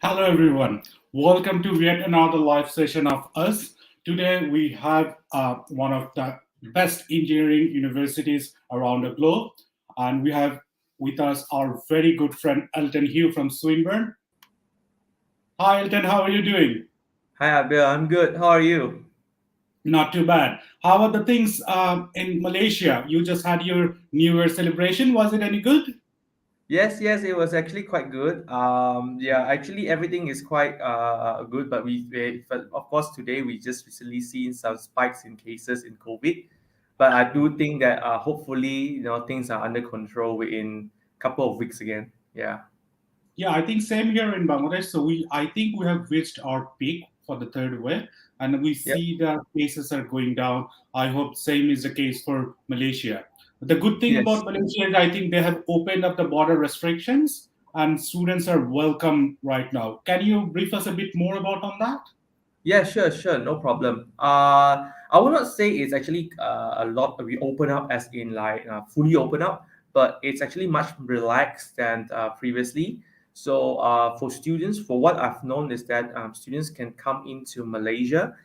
Hello, everyone. Welcome to yet another live session of us. Today, we have one of the best engineering universities around the globe, and we have with us our very good friend Elton Hiew from Swinburne. Hi, Elton. How are you doing? Hi, Abel. I'm good. How are you? Not too bad. How are the things in Malaysia? You just had your New Year celebration. Was it any good? Yes, it was actually quite good. Yeah, actually everything is quite good, but but of course today we just recently seen some spikes in cases in COVID, but I do think that hopefully things are under control within a couple of weeks again. Yeah. Yeah, I think same here in Bangladesh. I think we have reached our peak for the third wave, and we Yep. see the cases are going down. I hope same is the case for Malaysia. The good thing Yes. about Malaysia is I think they have opened up the border restrictions, and students are welcome right now. Can you brief us a bit more about on that? Yeah, sure, no problem. I would not say it's actually a lot. We open up as in like fully open up, but it's actually much relaxed than previously. So for students, for what I've known is that students can come into Malaysia,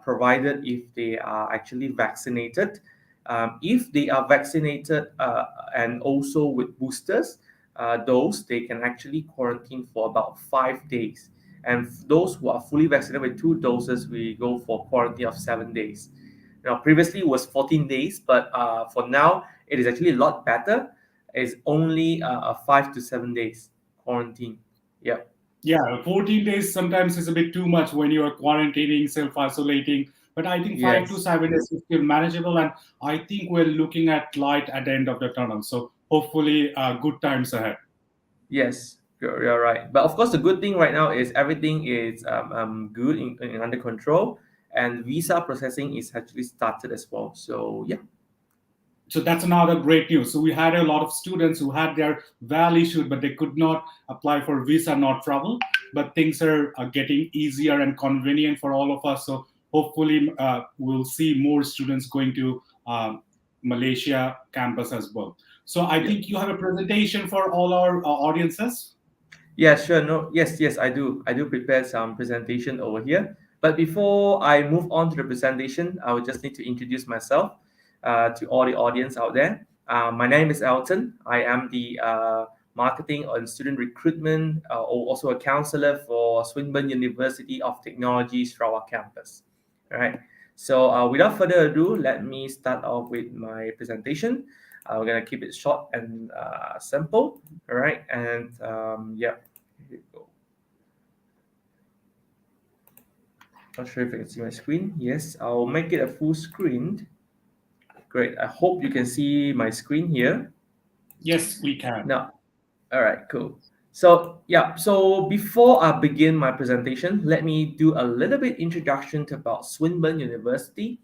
provided if they are actually vaccinated. If they are vaccinated and also with boosters, those they can actually quarantine for about 5 days, and those who are fully vaccinated with two doses, we go for quarantine of 7 days. Now, previously it was 14 days, but for now it is actually a lot better. It's only a 5 to 7 days quarantine. Yeah. Yeah, 14 days sometimes is a bit too much when you are quarantining, self isolating. But I think five to Yes. seven days is still manageable. And I think we're looking at light at the end of the tunnel. So hopefully, good times ahead. Yes. You're right. But of course, the good thing right now is everything is good under control, and visa processing is actually started as well. So yeah. So that's another great news. So we had a lot of students who had their VAL issued, but they could not apply for visa, not travel. But things are getting easier and convenient for all of us. So hopefully, we'll see more students going to Malaysia campus as well. So I Yeah. think you have a presentation for all our audiences. Yeah, sure. No, yes, I do. I do prepare some presentation over here. But before I move on to the presentation, I would just need to introduce myself to all the audience out there. My name is Elton. I am the marketing and student recruitment, also a counselor for Swinburne University of Technology, Sarawak campus. All right. So without further ado, let me start off with my presentation. We're gonna keep it short and simple. All right. And yeah. Here you go. Not sure if you can see my screen. Yes, I'll make it a full screen. Great. I hope you can see my screen here. Yes, we can. Now, all right, cool. So yeah, so before I begin my presentation, let me do a little bit introduction to about Swinburne University.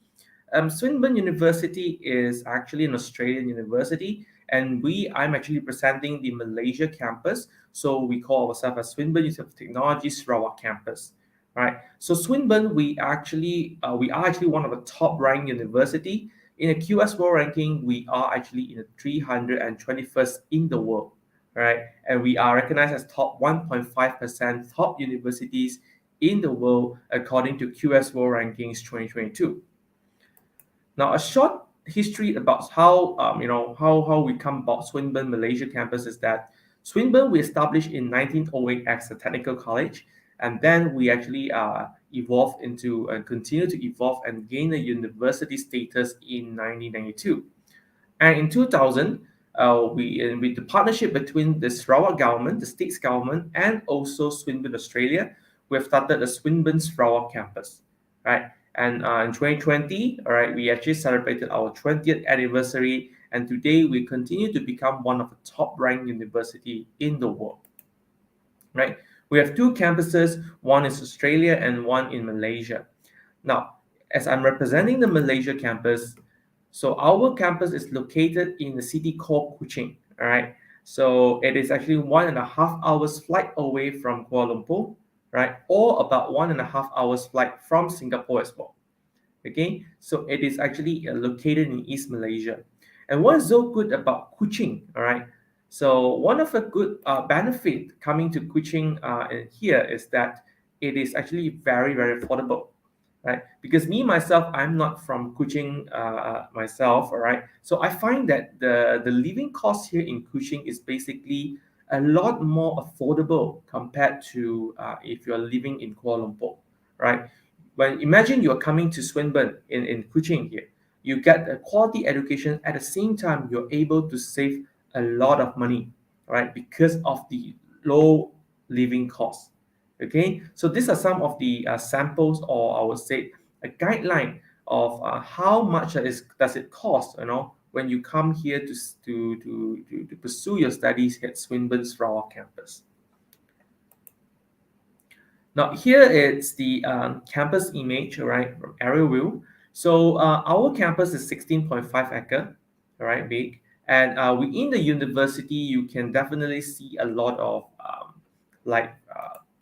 Swinburne University is actually an Australian university, and I'm actually presenting the Malaysia campus. So we call ourselves as Swinburne University of Technology Sarawak campus, right? So Swinburne, we are actually one of the top ranked university in the QS World Ranking. We are actually in the 321st in the world, right? And we are recognized as top 1.5% top universities in the world according to QS World Rankings 2022. Now, a short history about how we come about Swinburne Malaysia campus is that Swinburne we established in 1908 as a technical college, and then we actually evolved into and continue to evolve and gain a university status in 1992. And in 2000, with the partnership between the Sarawak government, the state's government, and also Swinburne Australia, we have started the Swinburne Sarawak campus, right? And in 2020, all right, we actually celebrated our 20th anniversary, and today we continue to become one of the top-ranked university in the world, right? We have two campuses, one is Australia and one in Malaysia. Now, as I'm representing the Malaysia campus, so our campus is located in the city called Kuching. All right. So it is actually 1.5 hours flight away from Kuala Lumpur, right? Or about 1.5 hours flight from Singapore as well. Okay. So it is actually located in East Malaysia. And what is so good about Kuching? All right. So one of the good benefit coming to Kuching in here is that it is actually very, very affordable, right? Because me myself, I'm not from Kuching myself, all right? So I find that the living cost here in Kuching is basically a lot more affordable compared to if you're living in Kuala Lumpur, right? When imagine you're coming to Swinburne in Kuching here, you get a quality education at the same time you're able to save a lot of money, right? Because of the low living cost. Okay, so these are some of the samples, or I would say a guideline of how much does it cost, when you come here to pursue your studies at Swinburne's Raw campus. Now here it's the campus image, all right, from aerial view. So our campus is 16.5 acre, all right, big. And within the university, you can definitely see a lot of like,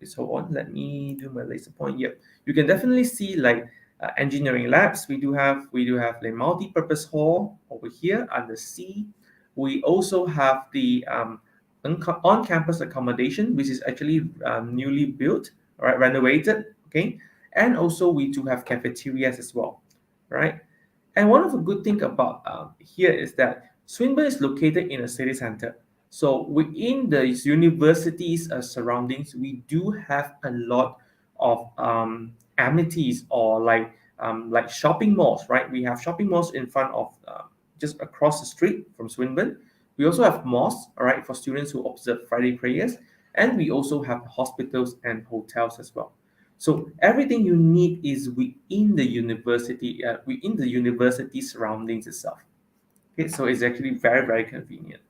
so on. Let me do my laser point. Yep, you can definitely see like engineering labs. We do have the multi-purpose hall over here under C. We also have the on-campus accommodation, which is actually newly built, right, renovated, okay, and also we do have cafeterias as well, right. And one of the good thing about here is that Swinburne is located in a city center. So within the university's surroundings, we do have a lot of amenities, or like shopping malls, right? We have shopping malls in front of just across the street from Swinburne. We also have mosques, all right, for students who observe Friday prayers, and we also have hospitals and hotels as well. So everything you need is within the university surroundings itself. Okay, so it's actually very, very convenient.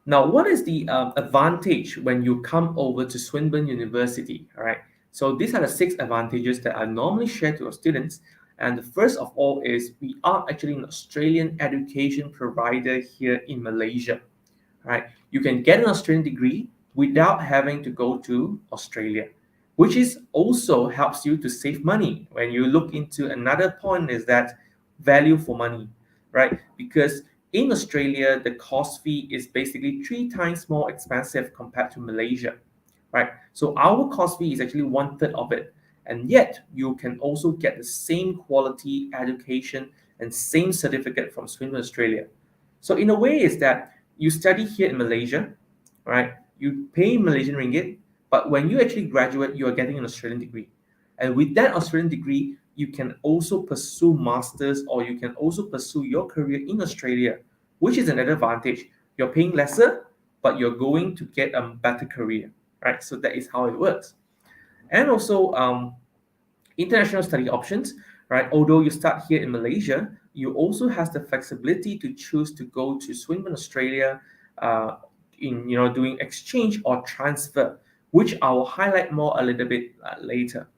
Now, what is the advantage when you come over to Swinburne University? All right. So these are the 6 advantages that I normally share to our students. And the first of all is we are actually an Australian education provider here in Malaysia. Right? You can get an Australian degree without having to go to Australia, which is also helps you to save money. When you look into another point is that value for money, right? Because in Australia, the cost fee is basically 3 times more expensive compared to Malaysia, right? So our cost fee is actually 1/3 of it, and yet you can also get the same quality education and same certificate from Swinburne, Australia. So in a way, is that you study here in Malaysia, right? You pay Malaysian ringgit, but when you actually graduate, you are getting an Australian degree. And with that Australian degree, you can also pursue masters, or you can also pursue your career in Australia, which is another advantage. You're paying lesser, but you're going to get a better career, right? So that is how it works. And also, international study options, right? Although you start here in Malaysia, you also has the flexibility to choose to go to Swinburne, Australia, uh, in doing exchange or transfer, which I will highlight more a little bit later,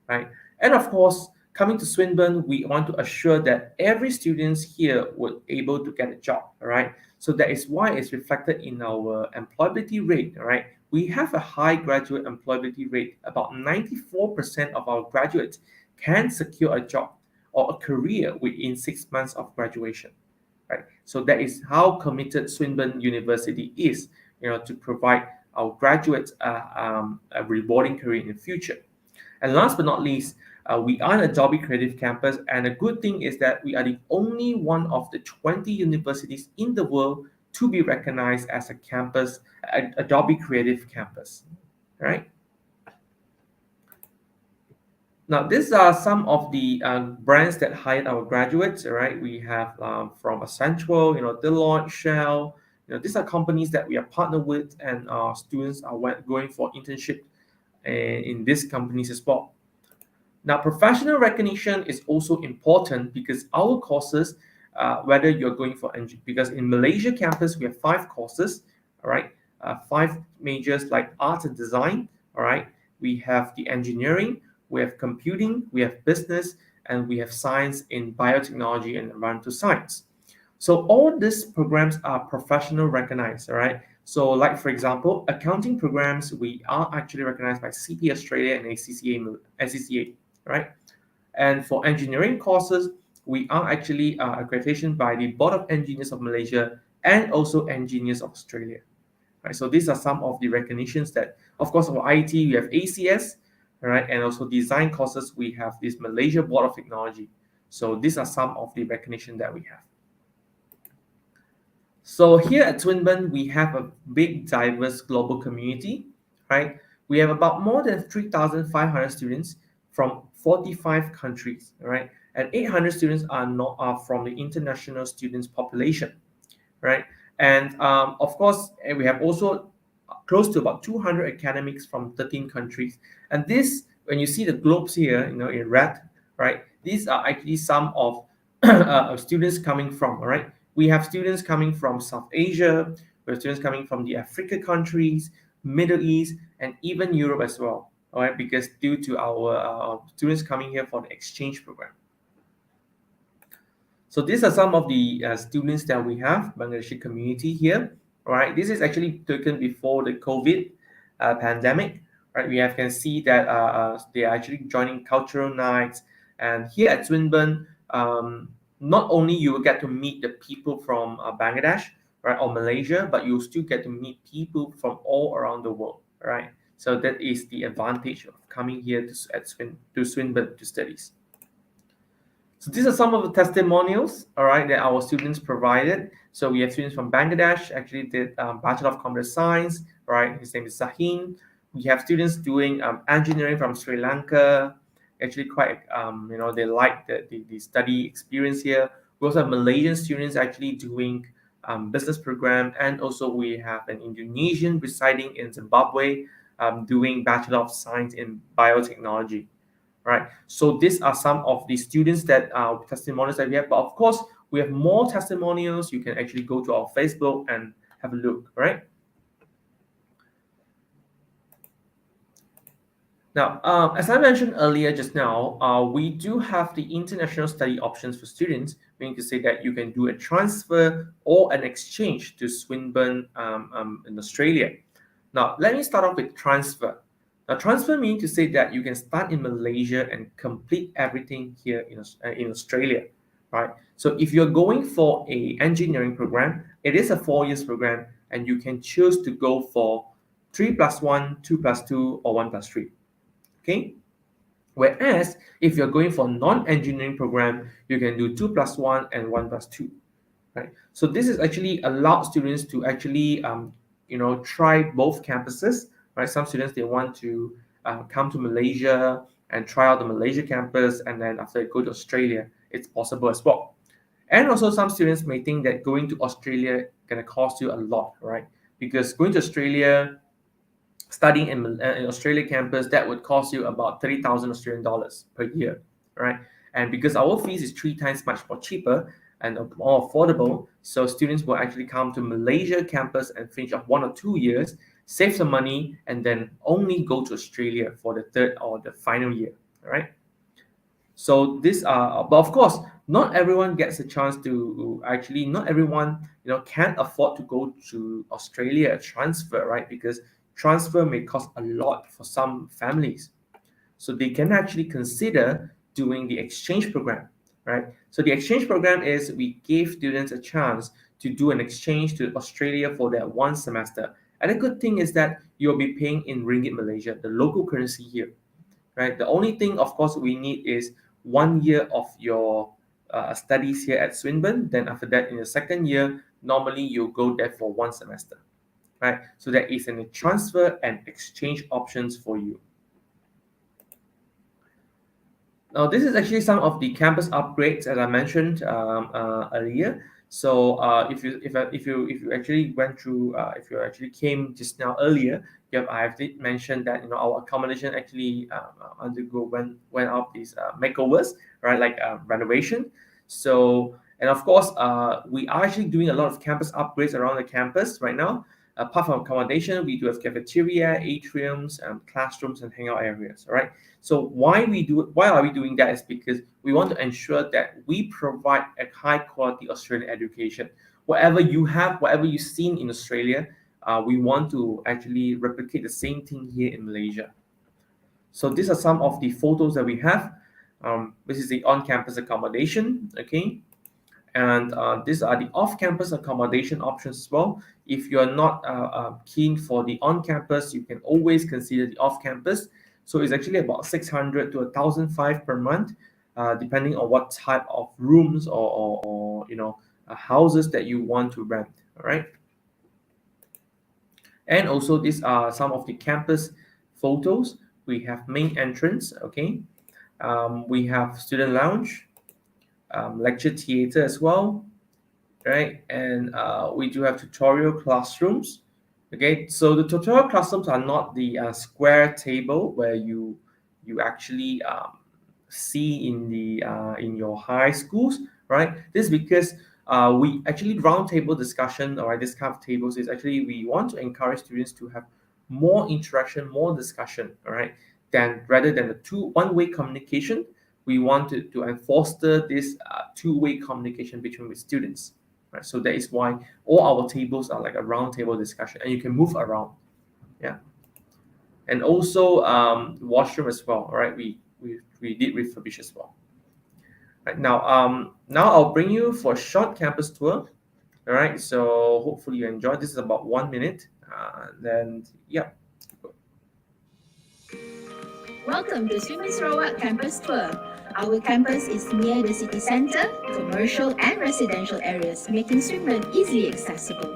right? And of course, coming to Swinburne, we want to assure that every students here will able to get a job, all right? So that is why it's reflected in our employability rate, all right? We have a high graduate employability rate. About 94% of our graduates can secure a job or a career within 6 months of graduation, right? So that is how committed Swinburne University is, to provide our graduates a rewarding career in the future. And last but not least, we are an Adobe Creative Campus, and a good thing is that we are the only one of the 20 universities in the world to be recognized as a campus, Adobe Creative Campus, right? Now, these are some of the brands that hired our graduates. All right, we have from Accenture, Deloitte, Shell. These are companies that we are partnered with, and our students are going for internship in these companies as well. Now, professional recognition is also important because our courses, whether you're going for because in Malaysia campus we have 5 courses, all right, 5 majors like art and design, all right. We have the engineering, we have computing, we have business, and we have science in biotechnology and environmental science. So all these programs are professional recognized, all right. So, like for example, accounting programs, we are actually recognized by CP Australia and ACCA, right? And for engineering courses, we are actually accreditation by the Board of Engineers of Malaysia and also Engineers of Australia. Right, so these are some of the recognitions that, of course, for IT we have ACS, right, and also design courses we have this Malaysia Board of Technology. So these are some of the recognition that we have. So here at Swinburne, we have a big, diverse global community, right? We have about more than 3,500 students from 45 countries, right? And 800 students are from the international students population, right? And of course, we have also close to about 200 academics from 13 countries. And this, when you see the globes here, in red, right? These are actually some of students coming from, all right? We have students coming from South Asia, we have students coming from the Africa countries, Middle East, and even Europe as well, all right? Because due to our students coming here for the exchange program. So these are some of the students that we have, Bangladeshi community here, right? This is actually taken before the COVID pandemic, right? We can see that they are actually joining cultural nights. And here at Swinburne, not only you will get to meet the people from Bangladesh, right, or Malaysia, but you still get to meet people from all around the world, right? So that is the advantage of coming here to Swinburne to studies. So these are some of the testimonials, all right, that our students provided. So we have students from Bangladesh, actually did Bachelor of Computer Science, right? His name is Sahin. We have students doing engineering from Sri Lanka. Actually, quite, they like the study experience here. We also have Malaysian students actually doing business program, and also we have an Indonesian residing in Zimbabwe doing Bachelor of Science in Biotechnology. Right. So these are some of the students that testimonials that we have. But of course, we have more testimonials. You can actually go to our Facebook and have a look. Right. Now, as I mentioned earlier just now, we do have the international study options for students, meaning to say that you can do a transfer or an exchange to Swinburne in Australia. Now, let me start off with transfer. Now, transfer means to say that you can start in Malaysia and complete everything here in Australia, right? So if you're going for a engineering program, it is a 4 years program, and you can choose to go for 3+1, 2+2, or 1+3. Okay. Whereas if you're going for non-engineering program, you can do 2+1 and 1+2. Right. So this is actually allowed students to actually try both campuses. Right. Some students, they want to come to Malaysia and try out the Malaysia campus, and then after go to Australia, it's possible as well. And also some students may think that going to Australia gonna cost you a lot, right? Because going to Australia, studying in Australia campus, that would cost you about 30,000 Australian dollars per year, right? And because our fees is 3 times much more cheaper and more affordable, so students will actually come to Malaysia campus and finish up 1 or 2 years, save some money, and then only go to Australia for the third or the final year, right? So these are, but of course, not everyone gets a chance to actually, not everyone, can afford to go to Australia transfer, right? Because transfer may cost a lot for some families. So they can actually consider doing the exchange program, right? So the exchange program is we give students a chance to do an exchange to Australia for that 1 semester. And the good thing is that you'll be paying in Ringgit Malaysia, the local currency here, right? The only thing, of course, we need is 1 year of your studies here at Swinburne. Then after that, in the second year, normally you go there for 1 semester, right? So there is a transfer and exchange options for you. Now, this is actually some of the campus upgrades, as I mentioned earlier. So if you actually went through, if you actually came just now earlier, I have did mention that our accommodation actually went up these makeovers, right, like renovation. So, and of course, we are actually doing a lot of campus upgrades around the campus right now. Apart from accommodation, we do have cafeteria, atriums, classrooms, and hangout areas. All right. So why are we doing that is because we want to ensure that we provide a high quality Australian education. Whatever you have, whatever you've seen in Australia, we want to actually replicate the same thing here in Malaysia. So these are some of the photos that we have. This is the on-campus accommodation, okay? And these are the off-campus accommodation options as well. If you're not keen for the on-campus, you can always consider the off-campus. So it's actually about 600 to 1,005 per month, depending on what type of rooms or houses that you want to rent. All right. And also these are some of the campus photos. We have main entrance, okay. We have student lounge, lecture theater as well, right? And we do have tutorial classrooms. Okay, so the tutorial classrooms are not the square table where you actually see in the in your high schools, right? This is because we actually roundtable discussion, or this kind of tables is actually we want to encourage students to have more interaction, more discussion, all right, than rather than the one-way communication. We want to foster this two-way communication between the students. Right, so that is why all our tables are like a round table discussion, and you can move around. Yeah, and also washroom as well. All right, we did refurbish as well. Right now, now I'll bring you for a short campus tour. All right, so hopefully you enjoy. This is about 1 minute. Then yeah. Welcome to Swinburne Sarawak Campus Tour. Our campus is near the city centre, commercial and residential areas, making Swinburne easily accessible.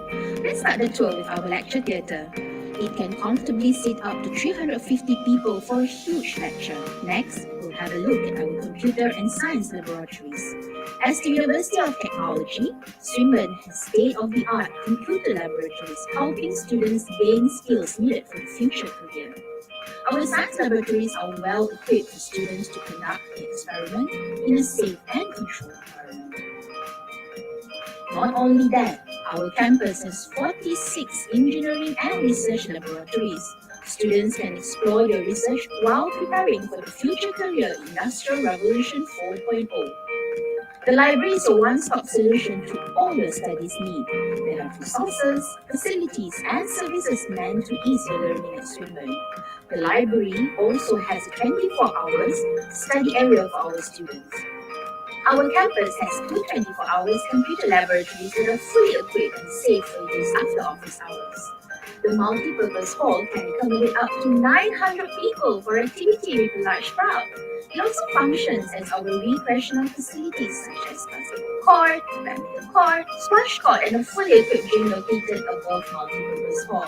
Let's start the tour with our lecture theatre. It can comfortably seat up to 350 people for a huge lecture. Next, we'll have a look at our computer and science laboratories. As the University of Technology, Swinburne has state-of-the-art computer laboratories helping students gain skills needed for the future career. Our science laboratories are well equipped for students to conduct experiment in a safe and controlled environment. Not only that, our campus has 46 engineering and research laboratories. Students can explore their research while preparing for the future career Industrial Revolution 4.0. The library is a one-stop solution to all your studies need. We have resources, facilities, and services meant to ease your learning at Swinburne. The library also has a 24 hours study area for our students. Our campus has two 24 hours computer laboratories that are fully equipped and safe for use after office hours. The multi-purpose hall can accommodate up to 900 people for activity with a large crowd. It also functions as our recreational facilities such as basketball court, badminton court, squash court, and a fully equipped gym located above multi-purpose hall.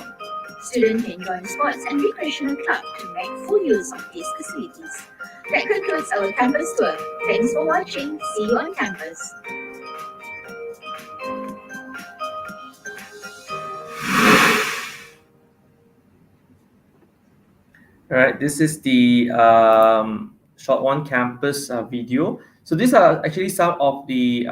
Students can join sports and recreational club to make full use of these facilities. That concludes our campus tour. Thanks for watching. See you on campus. All right, this is the short one campus video. So these are actually some of the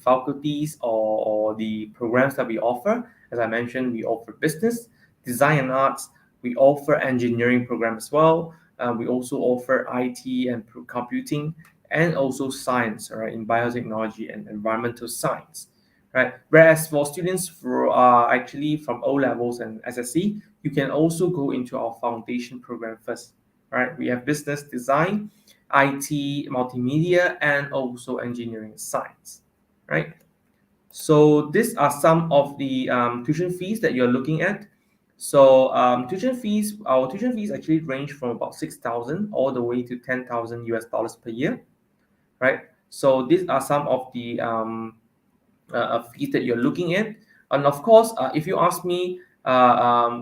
faculties or the programs that we offer. As I mentioned, we offer business, design and arts. We offer engineering program as well. We also offer IT and computing, and also science, right, in biotechnology and environmental science. Right. Whereas for students who are actually from O levels and SSC, you can also go into our foundation program first. Right. We have business design, IT, multimedia, and also engineering science. Right. So these are some of the tuition fees that you're looking at. So our tuition fees actually range from about 6,000 all the way to 10,000 US dollars per year. Right. So these are some of the fees that you're looking at. And of course, if you ask me,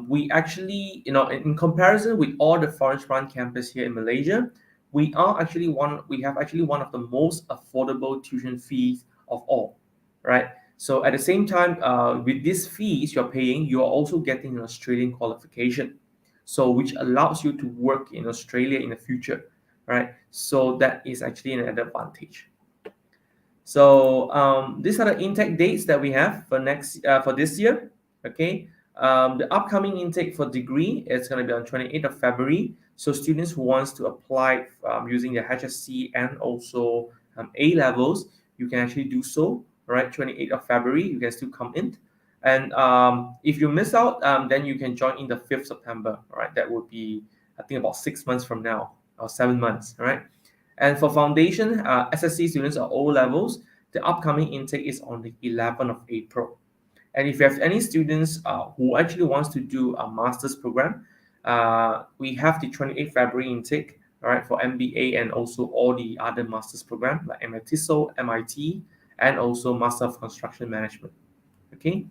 we actually, in comparison with all the foreign run campus here in Malaysia, we have actually one of the most affordable tuition fees of all, right? So at the same time, with these fees you're paying, you're also getting an Australian qualification, so which allows you to work in Australia in the future, right? So that is actually an added advantage. So these are the intake dates that we have for for this year. Okay, the upcoming intake for degree is going to be on 28th of February. So students who wants to apply using their HSC and also A levels, you can actually do so. Right, 28th of February, you can still come in. And if you miss out, then you can join in the 5th September. All right, that would be, I think, about 6 months from now, or 7 months. All right. And for foundation, SSC students or O levels, the upcoming intake is on the 11th of April. And if you have any students who actually wants to do a master's program, we have the 28th February intake, all right, for MBA and also all the other master's program like MITISO, MIT, and also Master of Construction Management. Okay.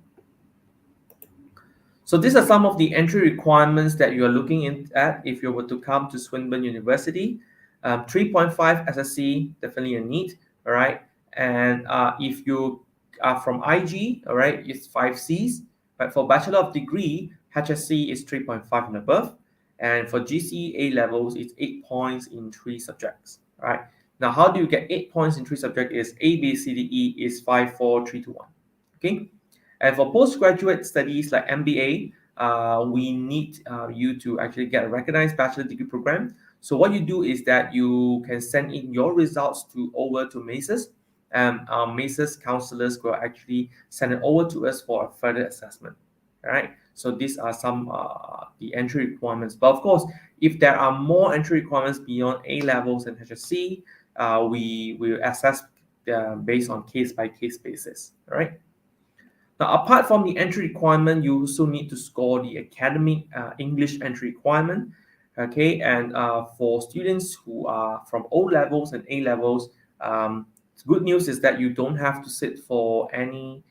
So these are some of the entry requirements that you are looking at if you were to come to Swinburne University. 3.5 SSC, definitely a need, all right? And if you are from IG, all right, it's 5 Cs. But for Bachelor of Degree, HSC is 3.5 and above. And for GCE A levels, it's 8 points in 3 subjects, all right? Now, how do you get 8 points in 3 subjects? Is A, B, C, D, E is 5, 4, 3, 2, 1, okay? And for postgraduate studies like MBA, we need you to actually get a recognized bachelor degree program. So what you do is that you can send in your results over to MESAS, and our MESAS counselors will actually send it over to us for a further assessment. All right. So these are some the entry requirements. But of course, if there are more entry requirements beyond A levels and HSC, we will assess based on case by case basis. All right. Now, apart from the entry requirement, you also need to score the academic English entry requirement. Okay, and for students who are from O levels and A levels, good news is that you don't have to sit for any,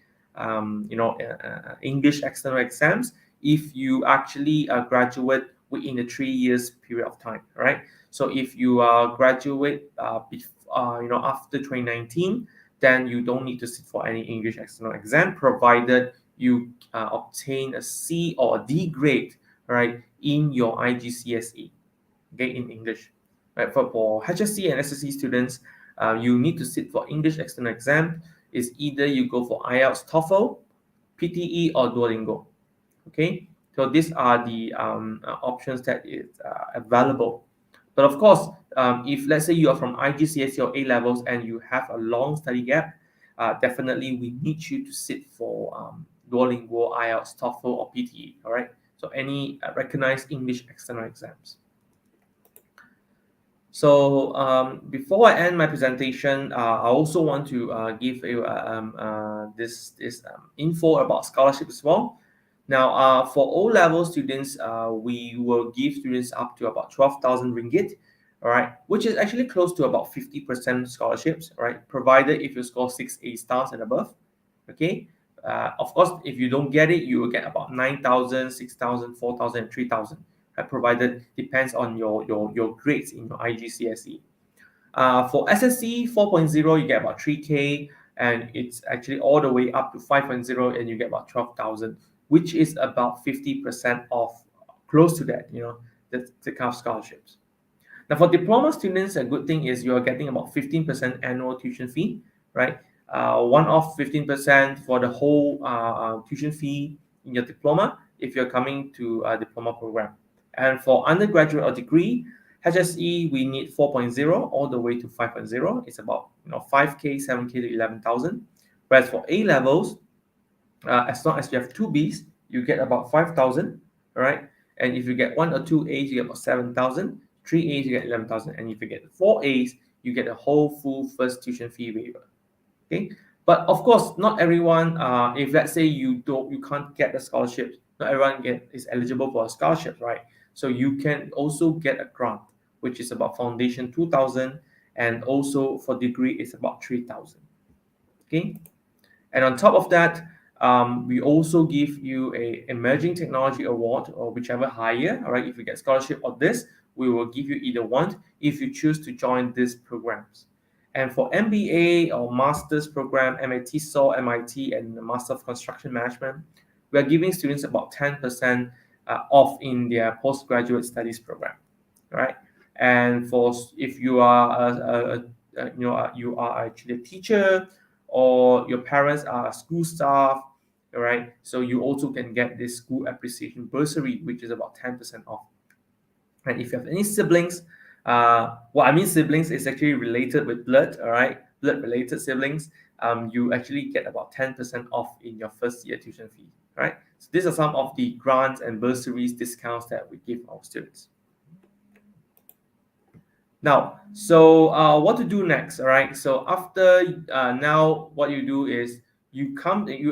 English external exams if you actually graduate within the 3 years period of time. Right. So if you graduate, after 2019. Then you don't need to sit for any English external exam, provided you obtain a C or a D grade, right, in your IGCSE, okay, in English. Right, for HSC and SSC students, you need to sit for English external exam. Is either you go for IELTS, TOEFL, PTE, or Duolingo. Okay, so these are the options that is available. But of course, if let's say you are from IGCSE or A levels and you have a long study gap, definitely we need you to sit for Duolingo, IELTS, TOEFL, or PTE. All right. So any recognized English external exams. So before I end my presentation, I also want to give you this info about scholarship as well. Now, for O-level students, we will give students up to about 12,000 ringgit, all right, which is actually close to about 50% scholarships, all right, provided if you score 6 A stars and above, okay. Of course, if you don't get it, you will get about 9,000, 6,000, 4,000, 3,000, right, provided depends on your grades in your IGCSE. For SSC 4.0, you get about 3K, and it's actually all the way up to 5.0, and you get about 12,000, which is about 50% off, close to that, the kind of scholarships. Now, for diploma students, a good thing is you're getting about 15% annual tuition fee, right? One-off 15% for the whole tuition fee in your diploma if you're coming to a diploma program. And for undergraduate or degree, HSE, we need 4.0 all the way to 5.0. It's about 5K, 7K to 11,000. Whereas for A levels, as long as you have 2 Bs, you get about 5,000, all right? And if you get 1 or 2 As, you get about 7,000. 3 As, you get 11,000. And if you get 4 As, you get a whole full first tuition fee waiver. Okay, but of course, not everyone. If let's say you can't get the scholarships, not everyone is eligible for a scholarship, right? So you can also get a grant, which is about foundation 2,000, and also for degree it's about 3,000. Okay, and on top of that, we also give you a emerging technology award or whichever higher. All right, if you get scholarship or this, we will give you either one if you choose to join these programs. And for MBA or master's program, MITISO, MIT, and the Master of Construction Management, we are giving students about 10% off in their postgraduate studies program. All right, and for if you are you are actually a teacher, or your parents are school staff, all right, so you also can get this school appreciation bursary, which is about 10% off. And if you have any siblings, what I mean siblings is actually related with blood, all right, blood related siblings, you actually get about 10% off in your first year tuition fee, right? So these are some of the grants and bursaries discounts that we give our students. Now, so what to do next? All right. So after now, what you do is you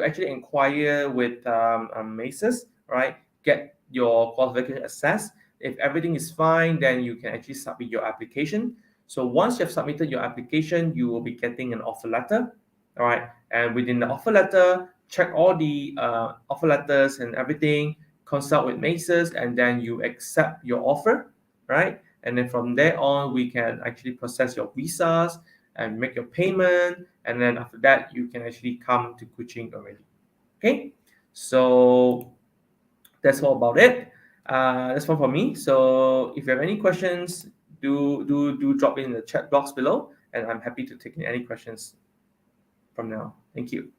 actually inquire with MACES, right? Get your qualification assessed. If everything is fine, then you can actually submit your application. So once you have submitted your application, you will be getting an offer letter, all right? And within the offer letter, check all the offer letters and everything, consult with MACES, and then you accept your offer, right? And then from there on, we can actually process your visas and make your payment. And then after that, you can actually come to Kuching already. Okay, so that's all about it. That's all for me. So if you have any questions, do drop in the chat box below, and I'm happy to take any questions from now. Thank you.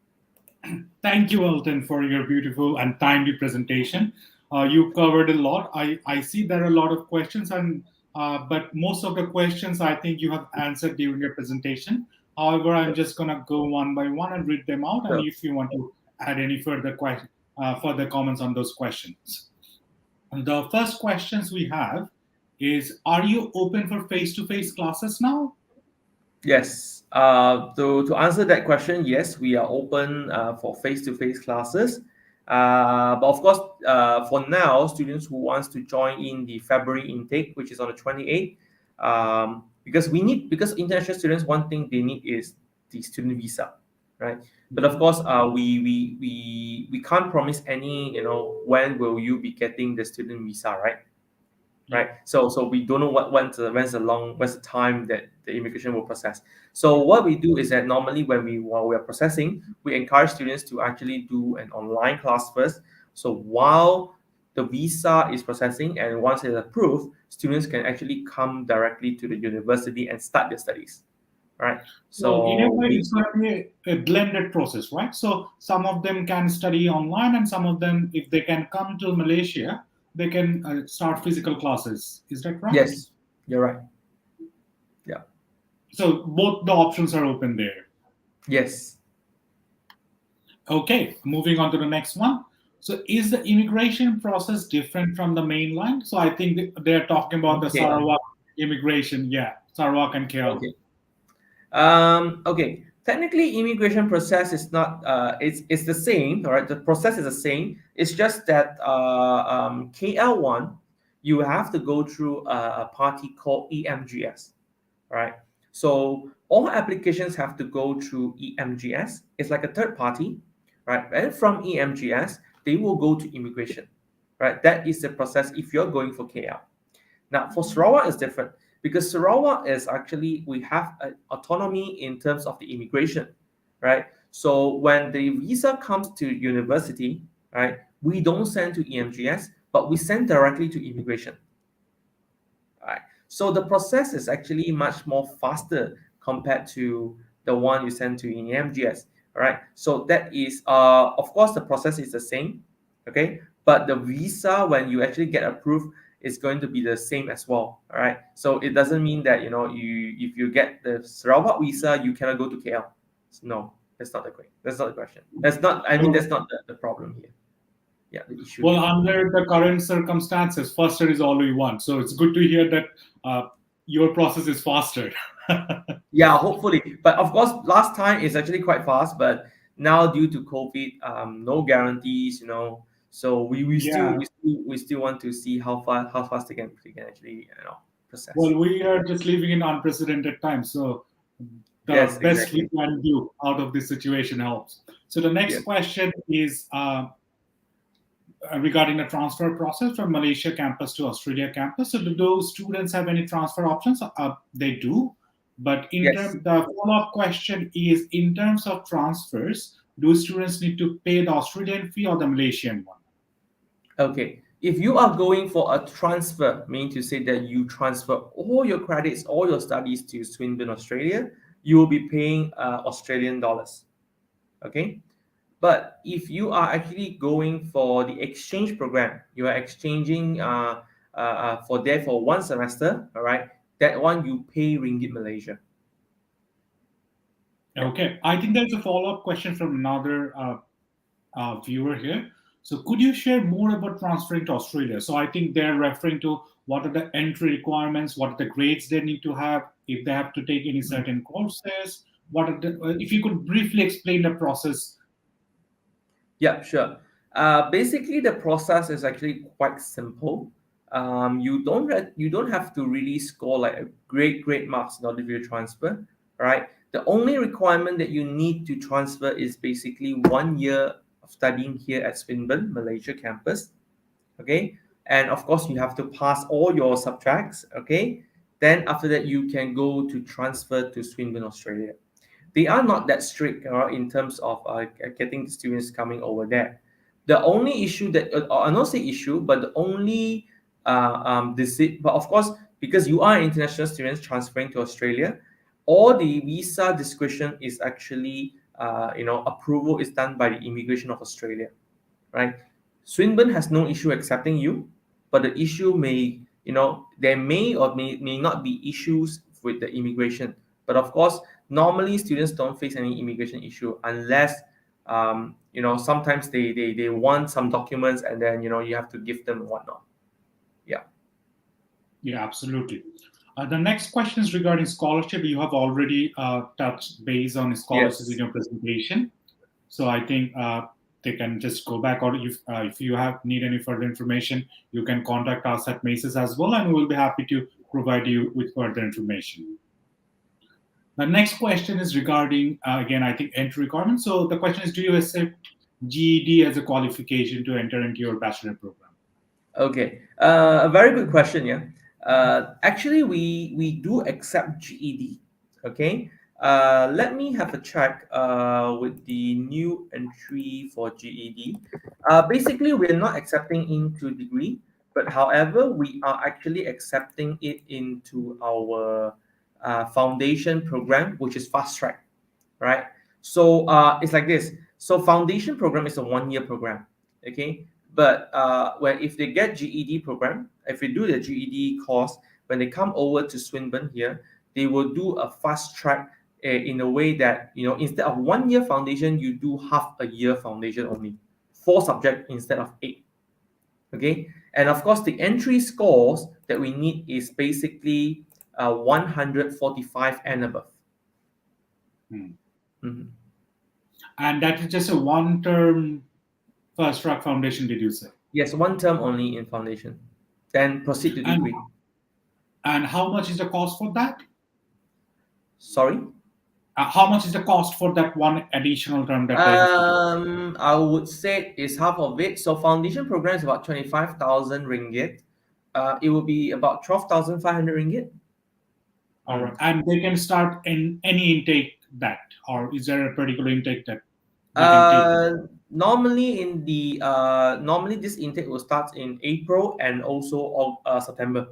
Thank you, Elton, for your beautiful and timely presentation. You covered a lot. I see there are a lot of questions, and but most of the questions I think you have answered during your presentation. However, I'm just gonna go one by one and read them out, and Sure. if you want to add any further comments on those questions. And the first questions we have is: Are you open for face-to-face classes now? Yes. To answer that question, yes, we are open for face-to-face classes. But of course, for now, students who wants to join in the February intake, which is on the 28th, because international students, one thing they need is the student visa, right? But of course, we can't promise any, when will you be getting the student visa, right? Right. So we don't know when's the time that the immigration will process. So what we do is that normally while we are processing, we encourage students to actually do an online class first. So while the visa is processing and once it's approved, students can actually come directly to the university and start their studies. Right. So in a So way, we it's going to be a blended process, right? So some of them can study online, and some of them, if they can come to Malaysia, they can start physical classes. Is that right? yes, you're right. Yeah. So both the options are open there. Yes. Okay, moving on to the next one. So is the immigration process different from the mainland? So I think they're talking about the Okay. Sarawak immigration. Yeah, Sarawak and KL. Okay. Okay. Technically, immigration process is not. It's the same. All right. The process is the same. It's just that KL1, you have to go through a party called EMGS. Right. So all applications have to go through EMGS. It's like a third party, right? And from EMGS, they will go to immigration. Right. That is the process if you're going for KL. Now, for Sarawak, it's different because Sarawak is actually, we have an autonomy in terms of the immigration, right? So when the visa comes to university, right, we don't send to EMGS, but we send directly to immigration, right? So the process is actually much more faster compared to the one you send to EMGS, all right? So that is, of course, the process is the same, okay? But the visa, when you actually get approved, is going to be the same as well. All right. So it doesn't mean that if you get the Sarawak visa, you cannot go to KL. No, that's not the question. That's not the question. That's not. I mean, So, that's not the problem here. Yeah, the issue well, here. under the current circumstances, faster is all we want. So it's good to hear that your process is faster. Yeah, hopefully. But of course, last time is actually quite fast, but now due to COVID, no guarantees. So Yeah. we still want to see how fast they can actually process. Well, we are just living in unprecedented times. So the Yes, best we exactly. can do out of this situation helps. So the next Yes. question is regarding the transfer process from Malaysia campus to Australia campus. So do those students have any transfer options? They do. But Yes. the follow-up question is, in terms of transfers, do students need to pay the Australian fee or the Malaysian one? Okay. If you are going for a transfer, meaning to say that you transfer all your credits, all your studies to Swinburne, Australia, you will be paying Australian dollars. Okay. But if you are actually going for the exchange program, you are exchanging for one semester, all right, that one you pay ringgit Malaysia. Yeah. Okay, I think there's a follow-up question from another viewer here. So could you share more about transferring to Australia? So I think they're referring to what are the entry requirements, what are the grades they need to have, if they have to take any certain courses, what are the, if you could briefly explain the process. Yeah, sure. Basically, the process is actually quite simple. You don't have to really score like a great marks in order for you to transfer, right? The only requirement that you need to transfer is basically 1 year of studying here at Swinburne, Malaysia campus. Okay, and of course you have to pass all your subjects. Okay, then after that you can go to transfer to Swinburne, Australia. They are not that strict in terms of getting the students coming over there. The only issue that I not say issue, but the only but of course, because you are international students transferring to Australia, all the visa discretion is actually approval is done by the immigration of Australia, right? Swinburne has no issue accepting you, but the issue may, there may or may not be issues with the immigration. But of course, normally students don't face any immigration issue unless, sometimes they want some documents and then, you have to give them and whatnot. Yeah. Yeah, absolutely. The next question is regarding scholarship. You have already touched base on scholarships Yes. in your presentation. So I think they can just go back, or if you have need any further information, you can contact us at Maces as well, and we'll be happy to provide you with further information. The next question is regarding, again, I think entry requirements. So the question is, do you accept GED as a qualification to enter into your bachelor program? Okay, a very good question. Yeah, actually, we do accept GED. Okay, let me have a check with the new entry for GED. Basically, we're not accepting into degree, but however, we are actually accepting it into our foundation program, which is fast track, right? So it's like this. So foundation program is a 1 year program. Okay, but when if they get GED program, if we do the GED course, when they come over to Swinburne here, they will do a fast track in a way that instead of 1 year foundation, you do half a year foundation only, 4 subjects instead of 8. Okay, and of course the entry scores that we need is basically 145 and above. Mm-hmm. And that is just a one-term fast track foundation, did you say? Yes, 1 term only in foundation. Then proceed to degree. And how much is the cost for that? Sorry? How much is the cost for that one additional term that they have to do? I would say it's half of it. So foundation program is about 25,000 ringgit. It will be about 12,500 ringgit. All right. And they can start in any intake that, or is there a particular intake that they can take? Normally this intake will start in April and also September.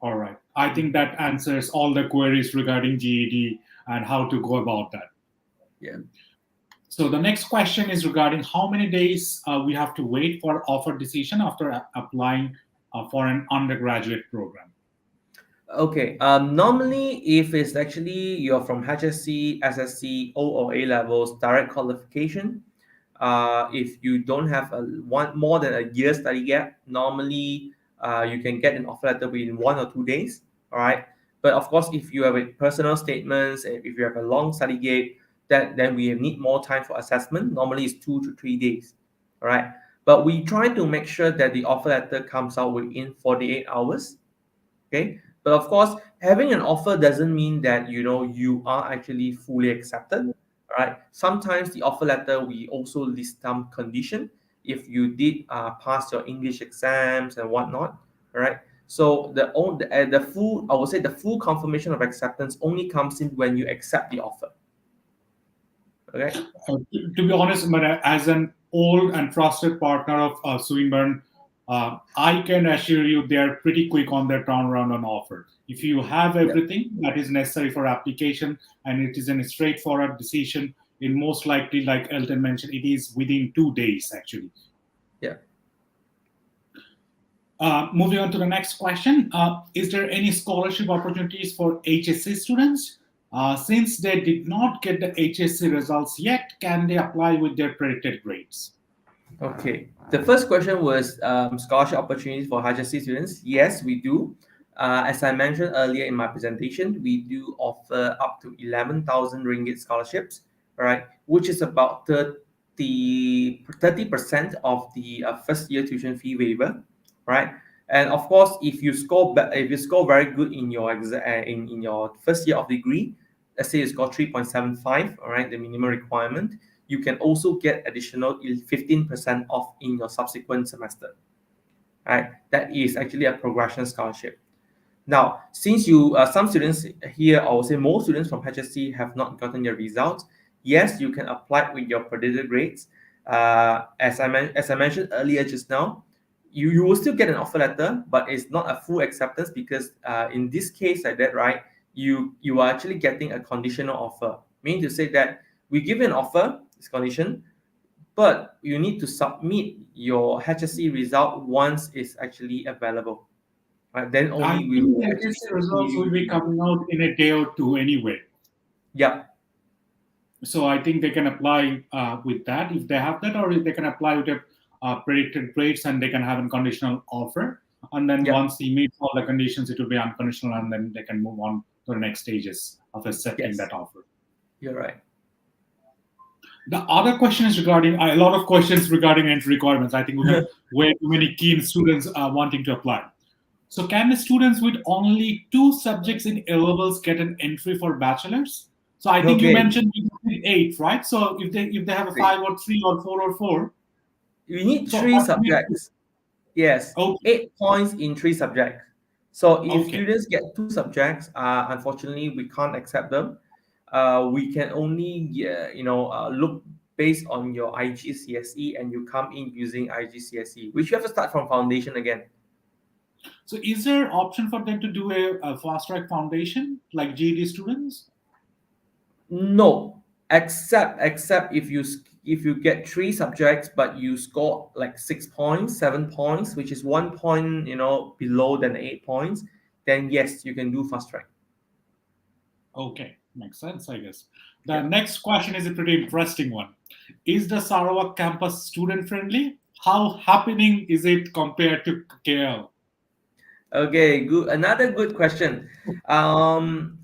All right. I think that answers all the queries regarding GED and how to go about that. Yeah. So the next question is regarding how many days we have to wait for offer decision after applying for an undergraduate program. Okay. Normally, if it's actually you're from HSC, SSC, O or A levels, direct qualification. If you don't have more than a year study gap, normally you can get an offer letter within 1 or 2 days. All right. But of course, if you have a personal statements, and if you have a long study gap, then we need more time for assessment. Normally, it's 2 to 3 days. All right. But we try to make sure that the offer letter comes out within 48 hours. Okay. But of course, having an offer doesn't mean that you are actually fully accepted. All right. Sometimes the offer letter we also list some condition if you did pass your English exams and whatnot. All right. So the full, I would say the full confirmation of acceptance only comes in when you accept the offer. Okay. To be honest, as an old and trusted partner of Swinburne, I can assure you they're pretty quick on their turnaround on offer. If you have everything that is necessary for application and it is a straightforward decision, in most likely, like Elton mentioned, it is within 2 days actually. Yeah. Moving on to the next question, is there any scholarship opportunities for HSC students? Since they did not get the HSC results yet, can they apply with their predicted grades? Okay. The first question was scholarship opportunities for HSC students. Yes, we do. As I mentioned earlier in my presentation, we do offer up to 11,000 ringgit scholarships, right? Which is about 30% of the first year tuition fee waiver, right? And of course, if you score very good in your in your first year of degree, let's say you score 3.75, all right, the minimum requirement, you can also get additional 15% off in your subsequent semester, right? That is actually a progression scholarship. Now, since some students here, I would say most students from HSC have not gotten your results, yes, you can apply with your predicted grades. As I mentioned earlier just now, you will still get an offer letter, but it's not a full acceptance because in this case like that, right, you are actually getting a conditional offer. Meaning to say that we give you an offer, it's condition, but you need to submit your HSC result once it's actually available. Right, then I only we think will the actually HSC results continue will be the. coming out in a day or two anyway. Yeah, So I think they can apply with that if they have that, or if they can apply with a predicted grades and they can have a conditional offer. And then yeah, once he meets all the conditions, it will be unconditional, and then they can move on to the next stages of accepting yes, that offer. you're right. The other question is regarding a lot of questions regarding entry requirements. I think we have way too many keen students wanting to apply. So, can the students with only two subjects in A levels get an entry for bachelors? So, I think you Okay, mentioned eight, right? So, if they have a great. five or three or four or four, We need so three that will be subjects. Yes, okay. 8 points in three subjects. So if Okay. students get two subjects, unfortunately we can't accept them. We can only look based on your IGCSE, and you come in using IGCSE, which you have to start from foundation again. So, is there option for them to do a fast track foundation like GED students? No, except if you get three subjects but you score like 6 points, 7 points, which is 1 point below than 8 points, then yes, you can do fast track. Okay, makes sense, I guess. The Yeah. next question is a pretty interesting one. Is the Sarawak campus student friendly? How happening is it compared to KL? Okay, good. Another good question.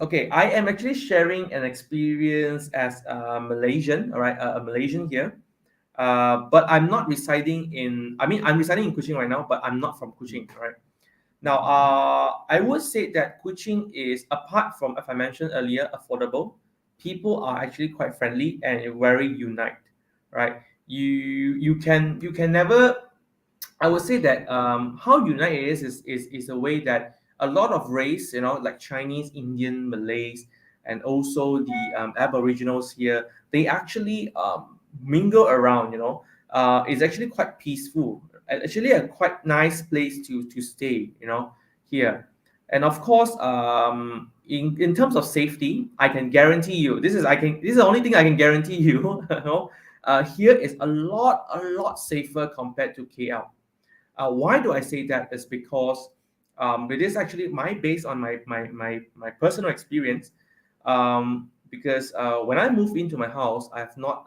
Okay, I am actually sharing an experience as a Malaysian, all right, a Malaysian here. But I'm not residing in. I mean, I'm residing in Kuching right now, but I'm not from Kuching, right? Now, I would say that Kuching is, apart from, as I mentioned earlier, affordable. People are actually quite friendly and very unite, right? You can never. I would say that how united it is a way that a lot of race, like Chinese, Indian, Malays, and also the Aboriginals here, they actually mingle around. It's actually quite peaceful. Actually, a quite nice place to stay. Here, and of course, in terms of safety, I can guarantee you this is the only thing I can guarantee you. Here is a lot safer compared to KL. Why do I say that? Is because it is actually based on my personal experience. Because when I moved into my house, I have not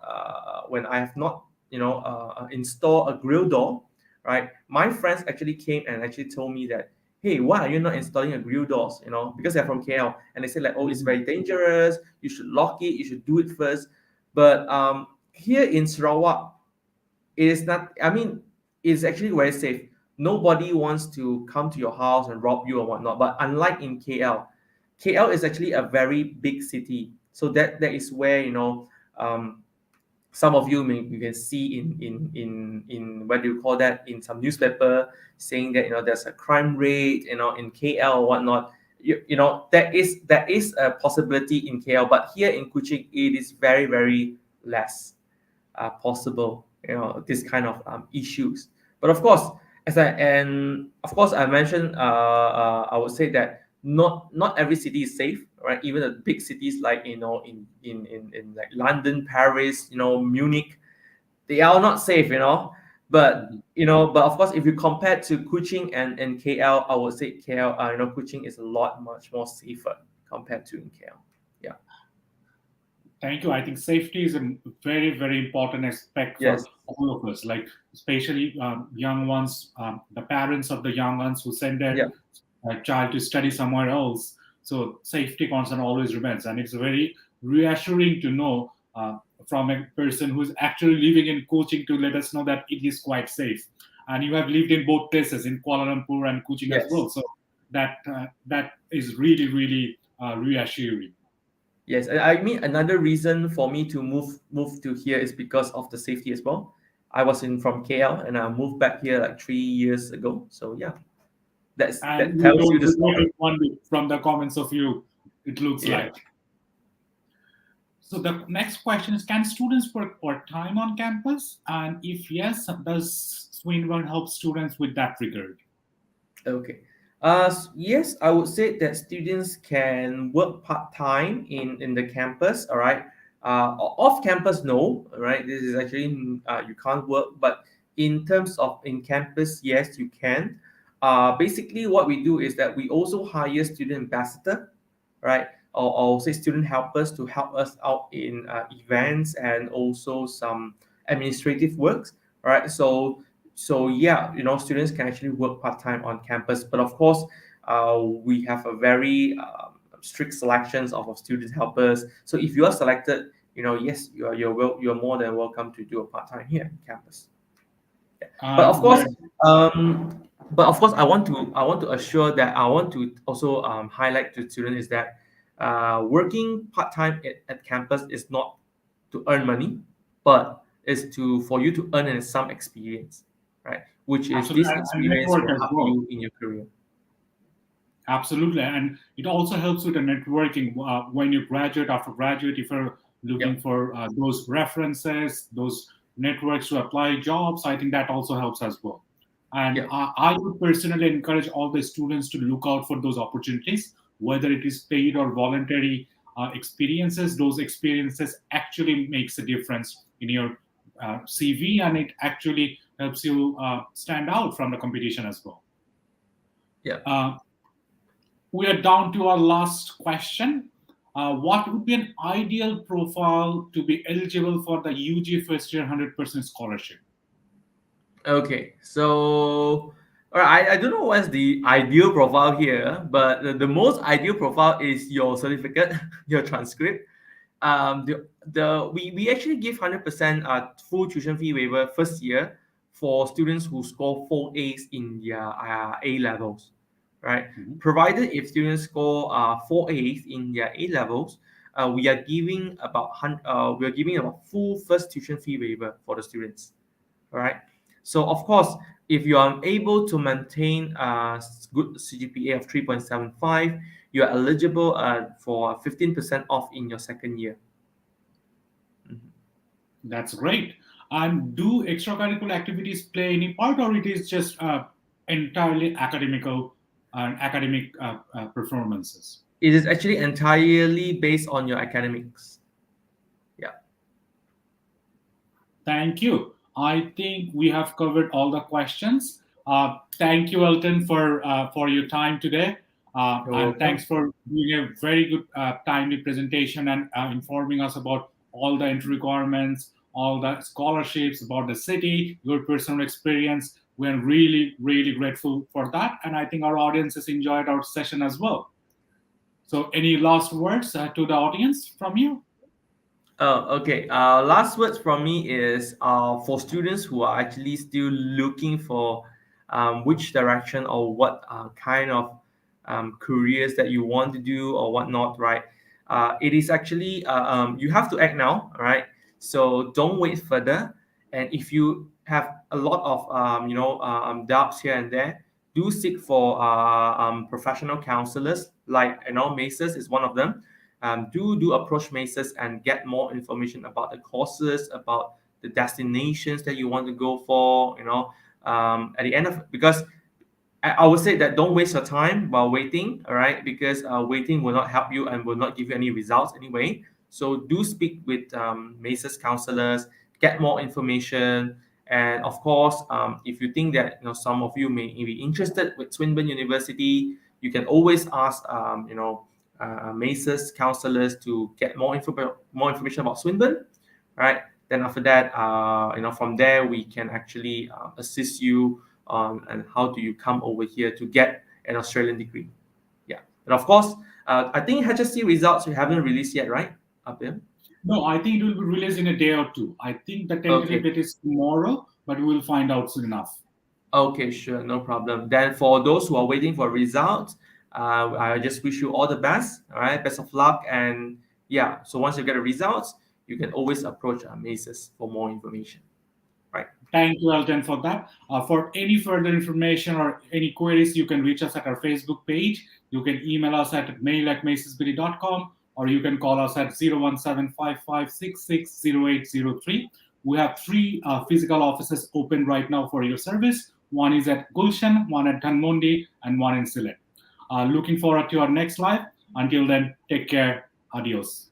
installed a grill door, right? My friends actually came and actually told me that, hey, why are you not installing a grill doors? Because they're from KL, and they said like, oh, it's very dangerous. You should lock it. You should do it first. But here in Sarawak, it is not. I mean, it's actually very safe. Nobody wants to come to your house and rob you or whatnot. But unlike in KL is actually a very big city. So that is where um, some of you can see in what do you call that, in some newspaper saying that there's a crime rate in KL or whatnot. There is a possibility in KL, but here in Kuching it is very very less possible, this kind of issues. But of course, I mentioned, I would say that not every city is safe, right? Even the big cities like in like London, Paris, Munich, they are not safe, but but of course, if you compare to Kuching and KL, I would say KL, Kuching is a lot much more safer compared to in KL. Yeah. Thank you. I think safety is a very, very important aspect Yes. for all of us, like especially young ones, the parents of the young ones who send their Yeah. child to study somewhere else. So safety concern always remains, and it's very reassuring to know from a person who's actually living in coaching to let us know that it is quite safe. And you have lived in both places, in Kuala Lumpur and coaching as Yes. well. So that is really, really reassuring. Yes, and I mean another reason for me to move to here is because of the safety as well. I was in from KL and I moved back here like 3 years ago. So yeah, And that you tells you don't the regret story. it one bit from the comments of you, it looks Yeah. like. So the next question is, can students work part-time on campus? And if yes, does Swinburne help students with that regard? Okay. Yes, I would say that students can work part time in the campus. All right. Off campus, no. All right. This is actually you can't work, but in terms of in campus, yes, you can. Basically, what we do is that we also hire student ambassador, right? Or say student helpers to help us out in events and also some administrative works, right? So yeah, students can actually work part-time on campus, but of course we have a very strict selections of student helpers. So if you are selected, yes, you're more than welcome to do a part-time here on campus. Yeah. but of course Where um but of course I want to assure that I want to also highlight to students is that working part-time at campus is not to earn money, but is to for you to earn some experience, right? Which is absolutely, this and experience network will as help well. you in your career. Absolutely, and it also helps with the networking when you graduate. After graduate, if you're looking Yep. for those references, those networks to apply jobs, I think that also helps as well. And Yep. I would personally encourage all the students to look out for those opportunities, whether it is paid or voluntary experiences. Those experiences actually makes a difference in your CV, and it actually helps you stand out from the competition as well. Yep. Uh, we are down to our last question. What would be an ideal profile to be eligible for the UG first year 100% scholarship? Okay, so all right, I don't know what's the ideal profile here, but the most ideal profile is your certificate, your transcript. We actually give 100% full tuition fee waiver first year for students who score 4 A's in their A levels, right? Mhm. Provided if students score 4 A's in their A levels, we are giving about full first tuition fee waiver for the students. All right. So of course, if you are able to maintain a good CGPA of 3.75, you are eligible for 15% off in your second year. Mhm. That's great. And do extracurricular activities play any part, or it is just entirely academical and academic performances? It is actually entirely based on your academics. Yeah. Thank you. I think we have covered all the questions. Thank you, Elton, for your time today, You're and welcome. thanks for doing a very good, timely presentation and informing us about all the entry requirements, all the scholarships, about the city, your personal experience. We're really, really grateful for that, and I think our audience has enjoyed our session as well. So, any last words to the audience from you? Okay. Last words from me is for students who are actually still looking for which direction or what kind of careers that you want to do or whatnot, right? It is actually you have to act now, all right? So don't wait further. And if you have a lot of doubts here and there, do seek for professional counselors, like Maces is one of them. Do approach Maces and get more information about the courses, about the destinations that you want to go for. At the end of because I would say that don't waste your time while waiting, all right? Because waiting will not help you and will not give you any results anyway. So do speak with Maces counselors, get more information, and of course, if you think that some of you may be interested with Swinburne University, you can always ask maces, counselors to get more information about Swinburne, right? Then after that, from there we can actually assist you on and how do you come over here to get an Australian degree. Yeah, and of course, I think HSC results we haven't released yet, right? Up there. No, I think it will be released in a day or two. I think the tentative date is tomorrow, but we will find out soon enough. Okay, sure, no problem. Then for those who are waiting for results, I just wish you all the best. All right, best of luck. And yeah, so once you get the results, you can always approach Maces for more information. Right. Thank you, Elton, for that. For any further information or any queries, you can reach us at our Facebook page. You can email us at mail@macesbd.com, or you can call us at 01755660803. We have 3 physical offices open right now for your service. One is at Gulshan, one at Dhanmondi, and one in Sylhet. Looking forward to our next live. Until then, take care. Adios.